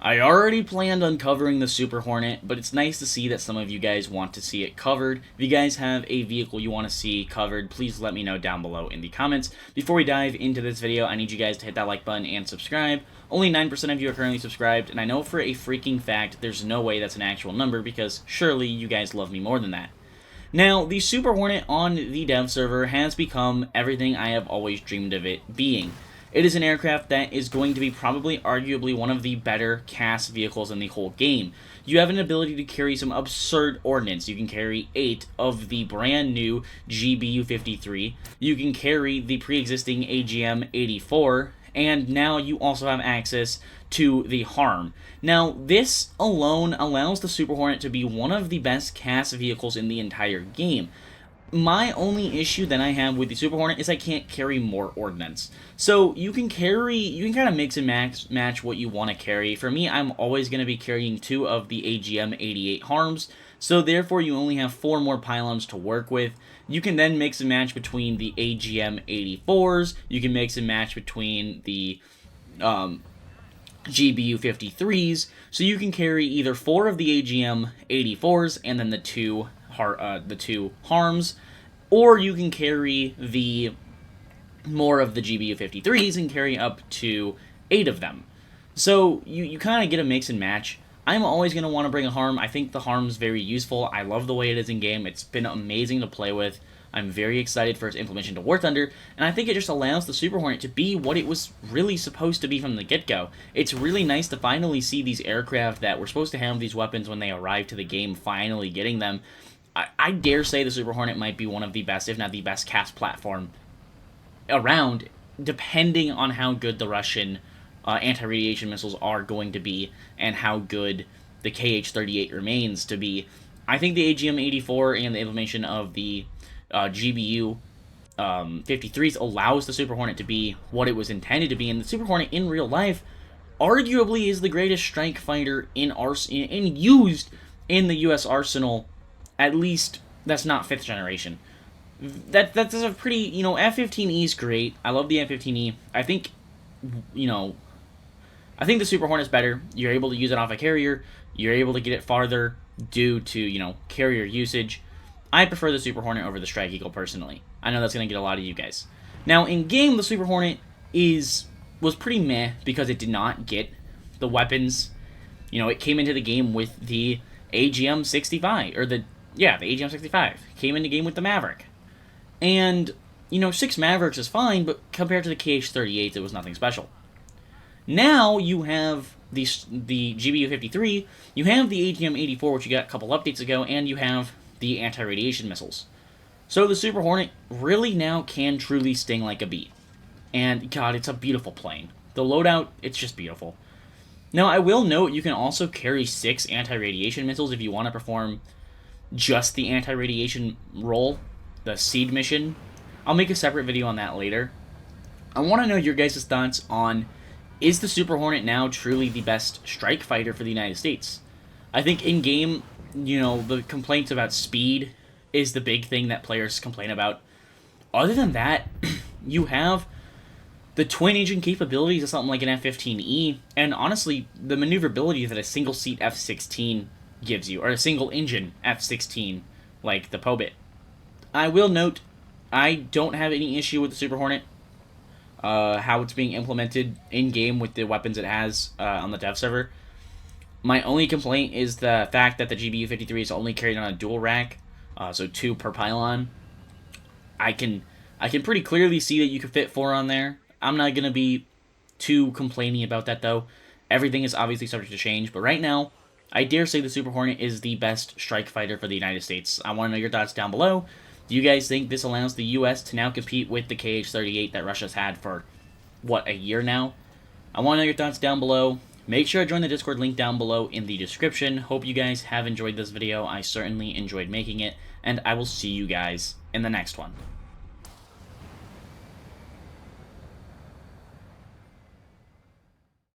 I already planned on covering the Super Hornet, but it's nice to see that some of you guys want to see it covered. If you guys have a vehicle you want to see covered, please let me know down below in the comments. Before we dive into this video, I need you guys to hit that like button and subscribe. Only 9% of you are currently subscribed, and I know for a freaking fact there's no way that's an actual number because surely you guys love me more than that. Now, the Super Hornet on the dev server has become everything I have always dreamed of it being. It is an aircraft that is going to be probably arguably one of the better CAS vehicles in the whole game. You have an ability to carry some absurd ordnance. You can carry 8 of the brand new GBU-53. You can carry the pre-existing AGM-84. And now you also have access to the HARM. Now, this alone allows the Super Hornet to be one of the best CAS vehicles in the entire game. My only issue that I have with the Super Hornet is I can't carry more ordnance. So you can kind of mix and match what you want to carry. For me, I'm always going to be carrying 2 of the AGM-88 HARMs, so therefore you only have 4 more pylons to work with. You can then mix and match between the AGM-84s, you can mix and match between the GBU-53s, so you can carry either 4 of the AGM-84s and then the 2 HARMs, or you can carry the more of the GBU-53s and carry up to 8 of them. So you kind of get a mix and match. I'm always going to want to bring a HARM. I think the HARM's very useful. I love the way it is in game. It's been amazing to play with. I'm very excited for its implementation to warthunder, and I think it just allows the Super Hornet to be what it was really supposed to be from the get-go. It's really nice to finally see these aircraft that were supposed to have these weapons when they arrived to the game finally getting them. I dare say the Super Hornet might be one of the best, if not the best, CAS platform around, depending on how good the Russian anti-radiation missiles are going to be and how good the KH-38 remains to be. I think the AGM-84 and the implementation of the GBU-53s allows the Super Hornet to be what it was intended to be, and the Super Hornet in real life arguably is the greatest strike fighter in used in the U.S. arsenal. At least that's not 5th generation. That's a pretty, F-15E is great. I love the F-15E. I think the Super Hornet's better. You're able to use it off a carrier. You're able to get it farther due to, carrier usage. I prefer the Super Hornet over the Strike Eagle personally. I know that's going to get a lot of you guys. Now, in game, the Super Hornet was pretty meh because it did not get the weapons. It came into the game with the AGM-65, or the AGM-65 came into game with the Maverick. And, 6 Mavericks is fine, but compared to the KH-38, it was nothing special. Now you have the GBU-53, you have the AGM-84, which you got a couple updates ago, and you have the anti-radiation missiles. So the Super Hornet really now can truly sting like a bee. And, God, it's a beautiful plane. The loadout, it's just beautiful. Now, I will note you can also carry 6 anti-radiation missiles if you want to perform just the anti-radiation role, the seed mission. I'll make a separate video on that later. I want to know your guys' thoughts on, is the Super Hornet now truly the best strike fighter for the United States? I think in-game, the complaints about speed is the big thing that players complain about. Other than that, you have the twin-engine capabilities of something like an F-15E, and honestly, the maneuverability that a single-seat F-16 gives you, or a single-engine F-16, like the Pobit. I will note, I don't have any issue with the Super Hornet, how it's being implemented in-game with the weapons it has on the dev server. My only complaint is the fact that the GBU-53 is only carried on a dual rack, so 2 per pylon. I can pretty clearly see that you could fit 4 on there. I'm not going to be too complaining about that, though. Everything is obviously subject to change, but right now, I dare say the Super Hornet is the best strike fighter for the United States. I want to know your thoughts down below. Do you guys think this allows the U.S. to now compete with the KH-38 that Russia's had for, a year now? I want to know your thoughts down below. Make sure to join the Discord link down below in the description. Hope you guys have enjoyed this video. I certainly enjoyed making it, and I will see you guys in the next one.